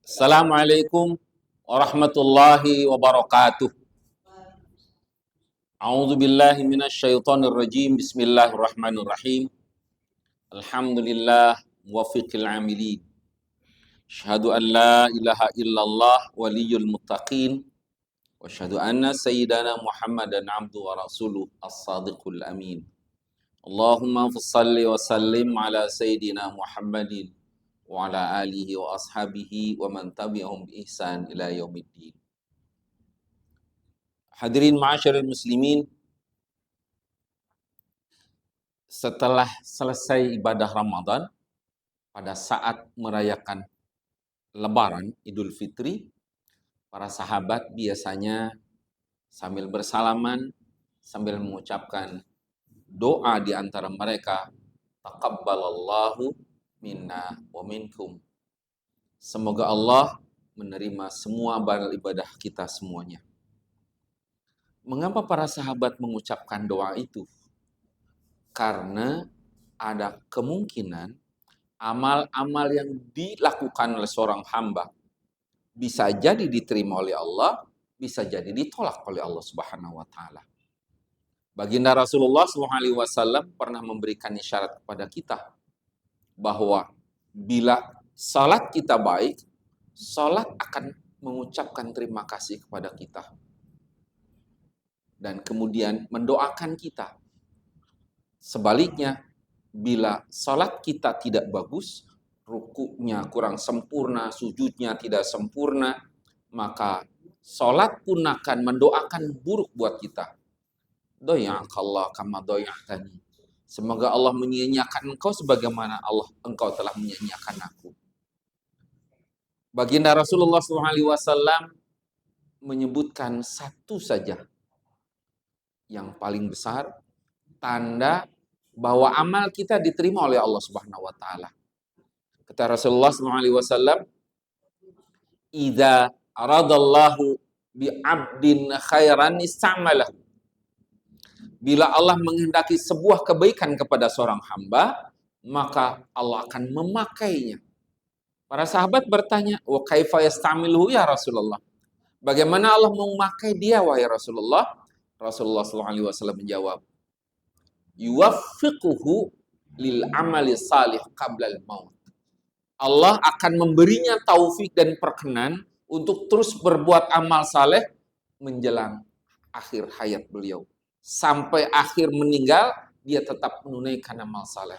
Assalamualaikum warahmatullahi wabarakatuh. A'udzu billahi minasyaitonir rajim. Bismillahirrahmanirrahim. Alhamdulillah muwaffiqil amilin. Asyhadu an la ilaha illallah waliyul muttaqin. Wa asyhadu anna sayyidana Muhammadan abduhu wa rasuluh as-sadiqul amin. Allahumma shalli wa sallim ala sayyidina Muhammadin wa ala alihi wa ashabihi wa man tabi'ahum bi ihsan ila yaumiddin. Hadirin ma'asyiral muslimin, setelah selesai ibadah Ramadan, pada saat merayakan Lebaran Idul Fitri, para sahabat biasanya sambil bersalaman, sambil mengucapkan doa di antara mereka, taqabbalallahu minna wa minkum. Semoga Allah menerima semua amal ibadah kita semuanya. Mengapa para sahabat mengucapkan doa itu? Karena ada kemungkinan amal-amal yang dilakukan oleh seorang hamba bisa jadi diterima oleh Allah, bisa jadi ditolak oleh Allah Subhanahu wa taala. Baginda Rasulullah SAW pernah memberikan isyarat kepada kita bahwa bila salat kita baik, salat akan mengucapkan terima kasih kepada kita dan kemudian mendoakan kita. Sebaliknya, bila salat kita tidak bagus, rukuknya kurang sempurna, sujudnya tidak sempurna, maka salat pun akan mendoakan buruk buat kita. Doya'akallah kama doya'tani. Semoga Allah menyia-nyiakan engkau sebagaimana engkau telah menyia-nyiakan aku. Baginda Rasulullah SAW menyebutkan satu saja yang paling besar, tanda bahwa amal kita diterima oleh Allah Subhanahu wa taala. Kata Rasulullah SAW, "Idza aradallahu bi 'abdin khairan ista'malahu." Bila Allah menghendaki sebuah kebaikan kepada seorang hamba, maka Allah akan memakainya. Para sahabat bertanya, "Wa kaifa yasta'miluhu ya Rasulullah?" Bagaimana Allah memakai dia wahai Rasulullah? Rasulullah SAW menjawab, "Yuwaffiquhu lil amali salih qablal maut." Allah akan memberinya taufik dan perkenan untuk terus berbuat amal saleh menjelang akhir hayat beliau. Sampai akhir meninggal, dia tetap menunaikan amal saleh.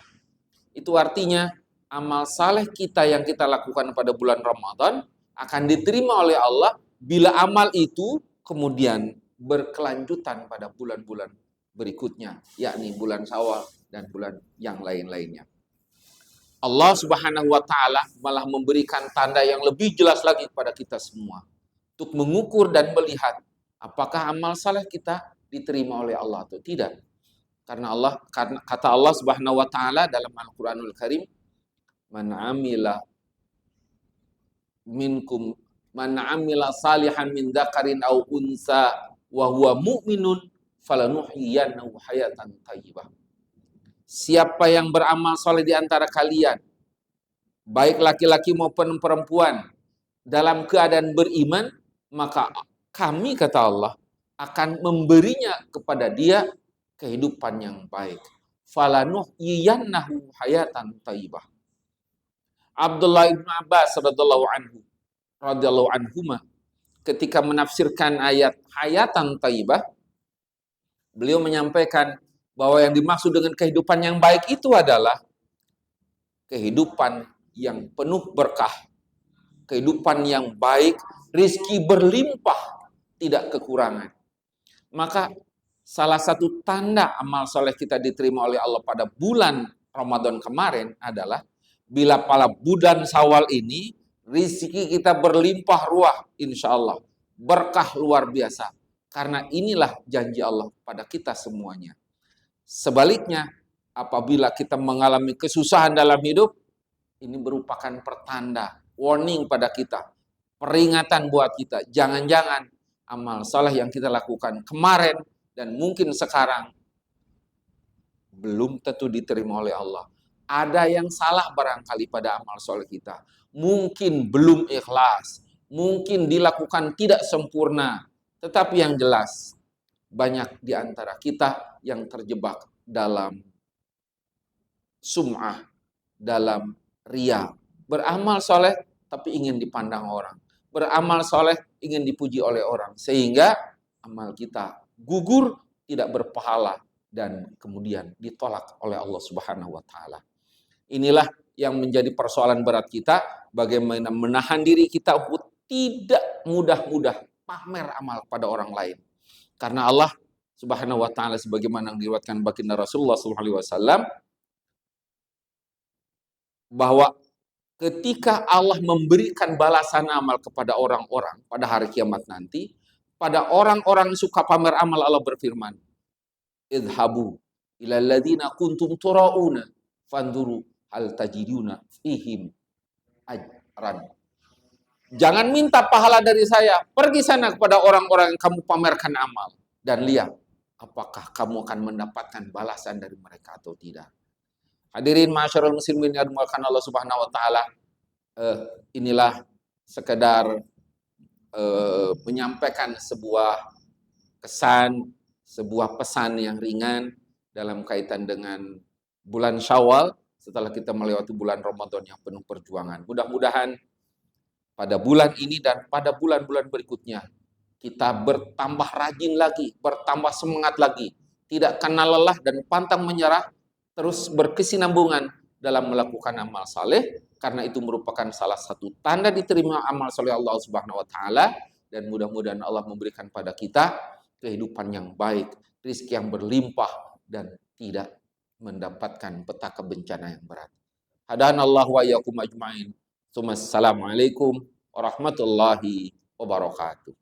Itu artinya, amal saleh kita yang kita lakukan pada bulan Ramadan akan diterima oleh Allah bila amal itu kemudian berkelanjutan pada bulan-bulan berikutnya, yakni bulan Syawal dan bulan yang lain-lainnya. Allah Subhanahu wa taala malah memberikan tanda yang lebih jelas lagi kepada kita semua untuk mengukur dan melihat apakah amal saleh kita diterima oleh Allah atau tidak. Karena kata Allah Subhanahu wa taala dalam Al-Qur'anul Karim, man amila salihan min dzakarin aw unsa wa huwa mu'minun falanuhyiyannahu hayatan thayyibah. Siapa yang beramal soleh di antara kalian, baik laki-laki maupun perempuan, dalam keadaan beriman, maka kami, kata Allah, akan memberinya kepada dia kehidupan yang baik. Falanuhyiyannahu hayatan thayyibah. Abdullah bin Abbas radhiyallahu anhuma ketika menafsirkan ayat hayatan thayyibah, beliau menyampaikan bahwa yang dimaksud dengan kehidupan yang baik itu adalah kehidupan yang penuh berkah, kehidupan yang baik, rizki berlimpah, tidak kekurangan. Maka salah satu tanda amal soleh kita diterima oleh Allah pada bulan Ramadan kemarin adalah bila pada bulan Syawal ini rizki kita berlimpah ruah, insya Allah berkah luar biasa. Karena inilah janji Allah pada kita semuanya. Sebaliknya, apabila kita mengalami kesusahan dalam hidup, ini merupakan pertanda, warning pada kita, peringatan buat kita. Jangan-jangan amal saleh yang kita lakukan kemarin dan mungkin sekarang belum tentu diterima oleh Allah. Ada yang salah barangkali pada amal soleh kita. Mungkin belum ikhlas, mungkin dilakukan tidak sempurna. Tetapi yang jelas, banyak di antara kita yang terjebak dalam sum'ah, dalam ria. Beramal soleh tapi ingin dipandang orang. Beramal soleh ingin dipuji oleh orang. Sehingga amal kita gugur, tidak berpahala, dan kemudian ditolak oleh Allah Subhanahu wa Ta'ala. Inilah yang menjadi persoalan berat kita, bagaimana menahan diri kita untuk tidak mudah-mudah pamer amal pada orang lain. Karena Allah Subhanahu wa Ta'ala sebagaimana diriwayatkan baginda Rasulullah SAW, bahwa ketika Allah memberikan balasan amal kepada orang-orang pada hari kiamat nanti, pada orang-orang suka pamer amal, Allah berfirman, idhabu ilal ladina kuntum turauna fanduru hal tajiduna fihim ajran. Jangan minta pahala dari saya, pergi sana kepada orang-orang yang kamu pamerkan amal dan lihat apakah kamu akan mendapatkan balasan dari mereka atau tidak. Hadirin masyarul muslimin yang dimuliakan Allah Subhanahu wa Ta'ala, inilah sekedar menyampaikan sebuah kesan, sebuah pesan yang ringan dalam kaitan dengan bulan Syawal setelah kita melewati bulan Ramadan yang penuh perjuangan. Mudah-mudahan pada bulan ini dan pada bulan-bulan berikutnya kita bertambah rajin lagi, bertambah semangat lagi, tidak kenal lelah dan pantang menyerah, terus berkesinambungan dalam melakukan amal saleh, karena itu merupakan salah satu tanda diterima amal saleh Allah Subhanahu wa Ta'ala. Dan mudah-mudahan Allah memberikan pada kita kehidupan yang baik, rezeki yang berlimpah, dan tidak mendapatkan petaka bencana yang berat. Hadanallahu wa iyyakum ajmain. Assalamualaikum warahmatullahi wabarakatuh.